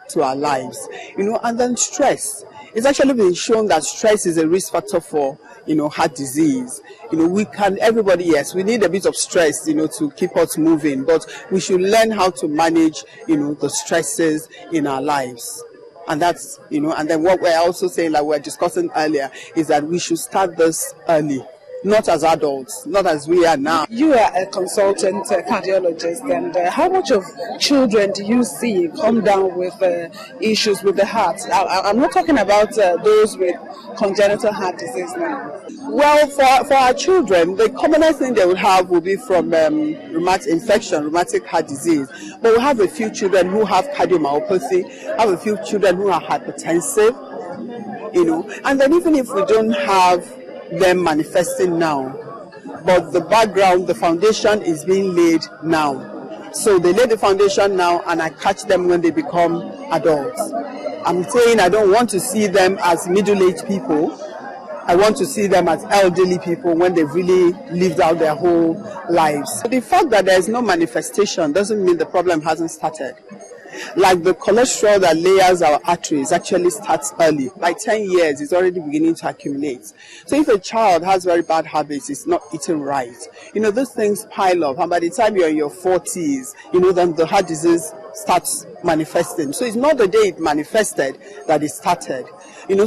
to our lives, and then stress. It's actually been shown that stress is a risk factor for, heart disease. Everybody, yes, we need a bit of stress, to keep us moving, but we should learn how to manage, the stresses in our lives. And that's, and then what we're also saying, like we were discussing earlier, is that we should start this early. Not as adults, not as we are now. You are a consultant cardiologist, and how much of children do you see come down with issues with the heart? I'm not talking about those with congenital heart disease now. Well, for our children, the commonest thing they will have will be from rheumatic heart disease. But we have a few children who have cardiomyopathy, have a few children who are hypertensive, and then even if we don't have them manifesting now, but the background, the foundation is being laid now. So they lay the foundation now, and I catch them when they become adults. I'm saying I don't want to see them as middle-aged people. I want to see them as elderly people when they've really lived out their whole lives. The fact that there is no manifestation doesn't mean the problem hasn't started. Like the cholesterol that layers our arteries actually starts early. By 10 years, it's already beginning to accumulate. So if a child has very bad habits, it's not eating right, those things pile up. And by the time you're in your 40s, then the heart disease starts manifesting. So it's not the day it manifested that it started.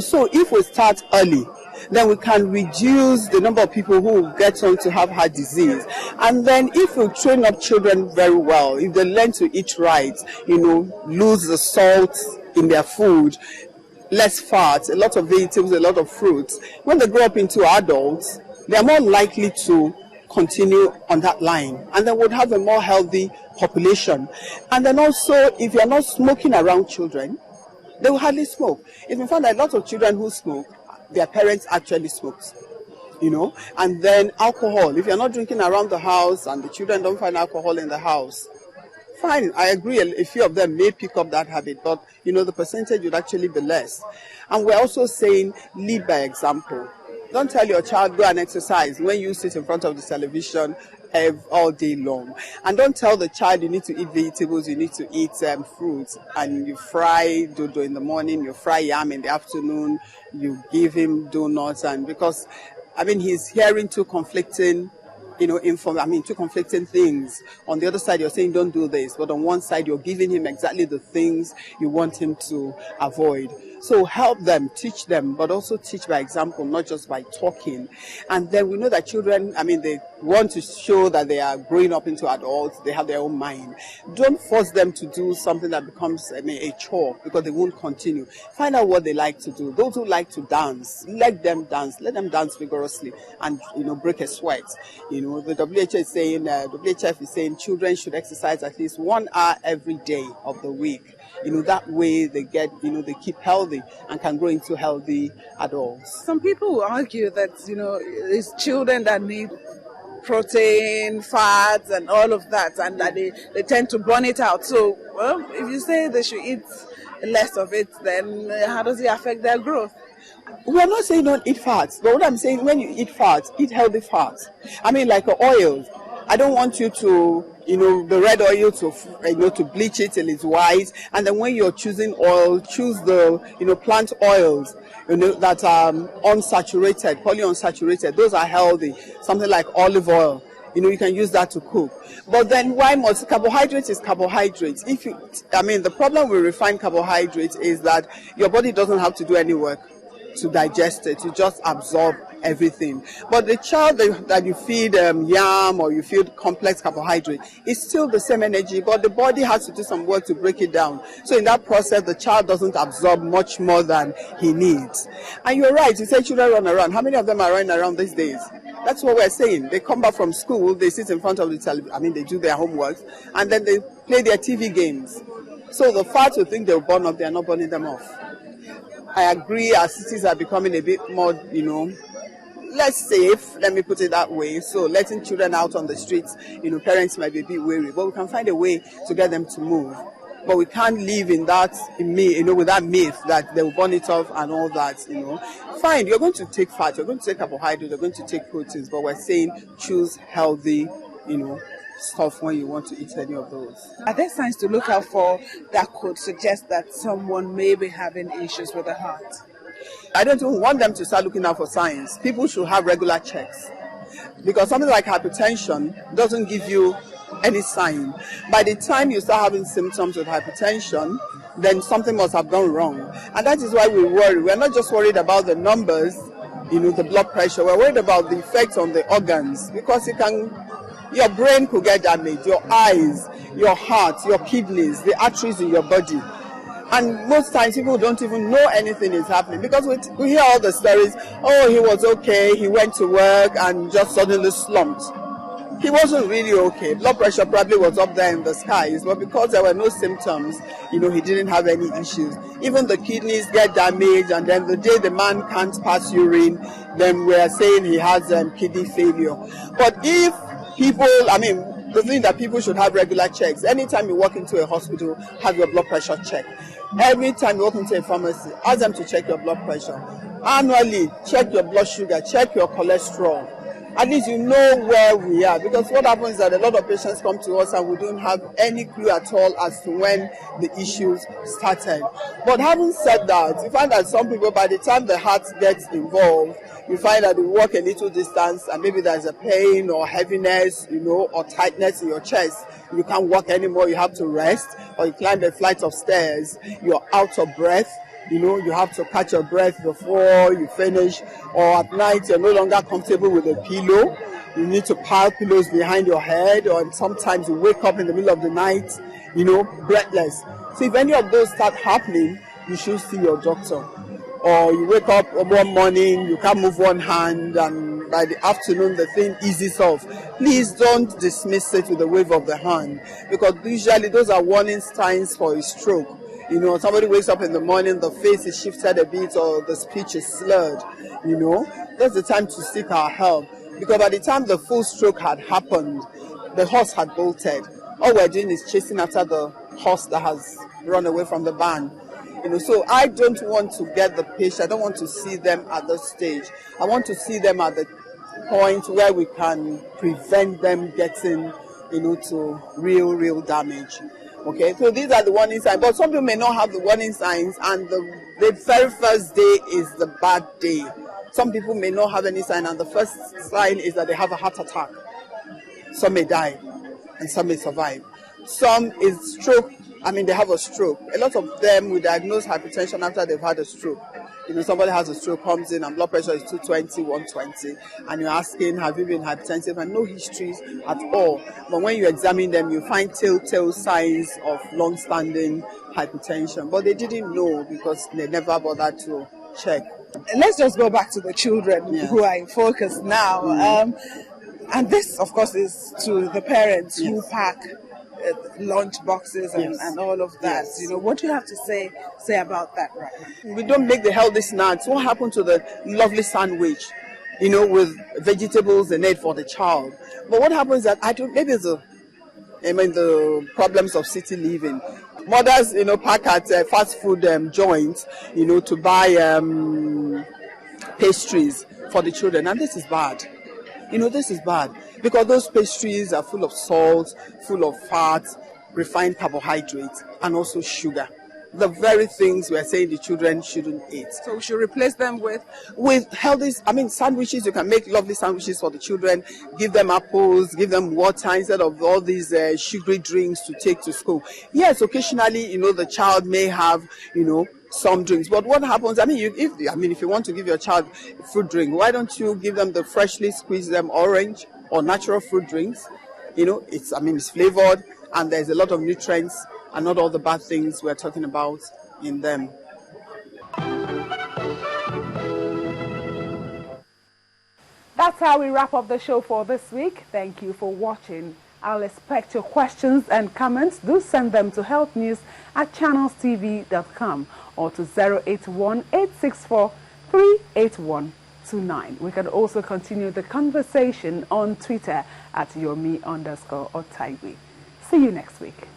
So if we start early, then we can reduce the number of people who get on to have heart disease. And then if we train up children very well, if they learn to eat right, lose the salt in their food, less fat, a lot of vegetables, a lot of fruits, when they grow up into adults, they are more likely to continue on that line, and then would have a more healthy population. And then also, if you're not smoking around children, they will hardly smoke. If you find that a lot of children who smoke, their parents actually smoked, and then alcohol. If you're not drinking around the house and the children don't find alcohol in the house, fine, I agree, a few of them may pick up that habit, but the percentage would actually be less. And we're also saying lead by example. Don't tell your child go and exercise when you sit in front of the television all day long. And don't tell the child you need to eat vegetables, you need to eat fruits, and you fry dodo in the morning, you fry yam in the afternoon, you give him donuts, and because he's hearing two conflicting two conflicting things. On the other side, you're saying don't do this, but on one side, you're giving him exactly the things you want him to avoid. So help them, teach them, but also teach by example, not just by talking. And then we know that children, they want to show that they are growing up into adults, they have their own mind. Don't force them to do something that becomes a chore, because they won't continue. Find out what they like to do. Those who like to dance, let them dance vigorously and, break a sweat. The WHF is saying children should exercise at least 1 hour every day of the week. That way they get, they keep healthy and can grow into healthy adults. Some people will argue that, it's children that need protein, fats, and all of that, and that they tend to burn it out. So, if you say they should eat less of it, then how does it affect their growth? We're not saying don't eat fats, but what I'm saying, when you eat fats, eat healthy fats. Like oils. I don't want you to, the red oil to bleach it till it's white. And then when you're choosing oil, choose the, plant oils, that are unsaturated, polyunsaturated. Those are healthy. Something like olive oil. You can use that to cook. But then why must carbohydrates is carbohydrates? The problem with refined carbohydrates is that your body doesn't have to do any work to digest it. You just absorb everything. But the child that you feed yam or you feed complex carbohydrate, it's still the same energy, but the body has to do some work to break it down. So in that process, the child doesn't absorb much more than he needs. And you're right, you say children run around. How many of them are running around these days? That's what we're saying. They come back from school, they sit in front of the television, they do their homework, and then they play their TV games. So the fats you think they'll burn up, they're not burning them off. I agree, our cities are becoming a bit more, less safe, let me put it that way. So letting children out on the streets, parents might be a bit wary, but we can find a way to get them to move. But we can't live with that myth that they'll burn it off and all that, Fine, you're going to take fat, you're going to take carbohydrates, you're going to take proteins, but we're saying choose healthy, stuff when you want to eat any of those. Are there signs to look out for that could suggest that someone may be having issues with the heart? I don't even want them to start looking out for signs. People should have regular checks. Because something like hypertension doesn't give you any sign. By the time you start having symptoms with hypertension, then something must have gone wrong. And that is why we worry. We're not just worried about the numbers, the blood pressure. We're worried about the effects on the organs, because your brain could get damaged, your eyes, your heart, your kidneys, the arteries in your body. And most times people don't even know anything is happening, because we hear all the stories. Oh, he was okay, he went to work and just suddenly slumped. He wasn't really okay. Blood pressure probably was up there in the skies, but because there were no symptoms, he didn't have any issues. Even the kidneys get damaged, and then the day the man can't pass urine, then we're saying he has kidney failure. But if people, the thing that people should have regular checks. Anytime you walk into a hospital, have your blood pressure checked. Every time you walk into a pharmacy, ask them to check your blood pressure. Annually, check your blood sugar, check your cholesterol. At least you know where we are, because what happens is that a lot of patients come to us and we don't have any clue at all as to when the issues started. But having said that, you find that some people, by the time the heart gets involved, you find that you walk a little distance and maybe there's a pain or heaviness, or tightness in your chest. You can't walk anymore, you have to rest, or you climb a flight of stairs, you're out of breath. You have to catch your breath before you finish, or at night you're no longer comfortable with a pillow. You need to pile pillows behind your head, or sometimes you wake up in the middle of the night, breathless. So if any of those start happening, you should see your doctor. Or you wake up one morning, you can't move one hand, and by the afternoon the thing eases off. Please don't dismiss it with a wave of the hand, because usually those are warning signs for a stroke. Somebody wakes up in the morning, the face is shifted a bit, or the speech is slurred, that's the time to seek our help. Because by the time the full stroke had happened, the horse had bolted. All we're doing is chasing after the horse that has run away from the barn. So I don't want to get the patient, I don't want to see them at this stage. I want to see them at the point where we can prevent them getting, to real damage. Okay, so these are the warning signs, but some people may not have the warning signs, and the very first day is the bad day. Some people may not have any sign, and the first sign is that they have a heart attack. Some may die, and some may survive. Some is stroke. They have a stroke. A lot of them will diagnose hypertension after they've had a stroke. Somebody has a stroke, comes in, and blood pressure is 220, 120, and you're asking, have you been hypertensive? And no histories at all. But when you examine them, you find telltale signs of long-standing hypertension. But they didn't know because they never bothered to check. Let's just go back to the children who are in focus now. And this, of course, is to the parents who pack lunch boxes and all of that. What do you have to say about that right now? We don't make the healthy snacks. What happened to the lovely sandwich, with vegetables in it for the child? But what happens that maybe it's the problems of city living. Mothers, pack at fast food joints, to buy pastries for the children, and this is bad. This is bad, because those pastries are full of salt, full of fat, refined carbohydrates, and also sugar. The very things we are saying the children shouldn't eat. So we should replace them with healthy, sandwiches. You can make lovely sandwiches for the children. Give them apples, give them water instead of all these sugary drinks to take to school. Yes, occasionally, the child may have, some drinks. But what happens, if you want to give your child fruit drink, why don't you give them the freshly squeezed orange or natural fruit drinks? It's flavored, and there's a lot of nutrients and not all the bad things we're talking about in them. That's how we wrap up the show for this week. Thank you for watching. I'll expect your questions and comments. Do send them to healthnews@channelstv.com or to 081-864-38129. We can also continue the conversation on Twitter @Yomi_Otaiwe. See you next week.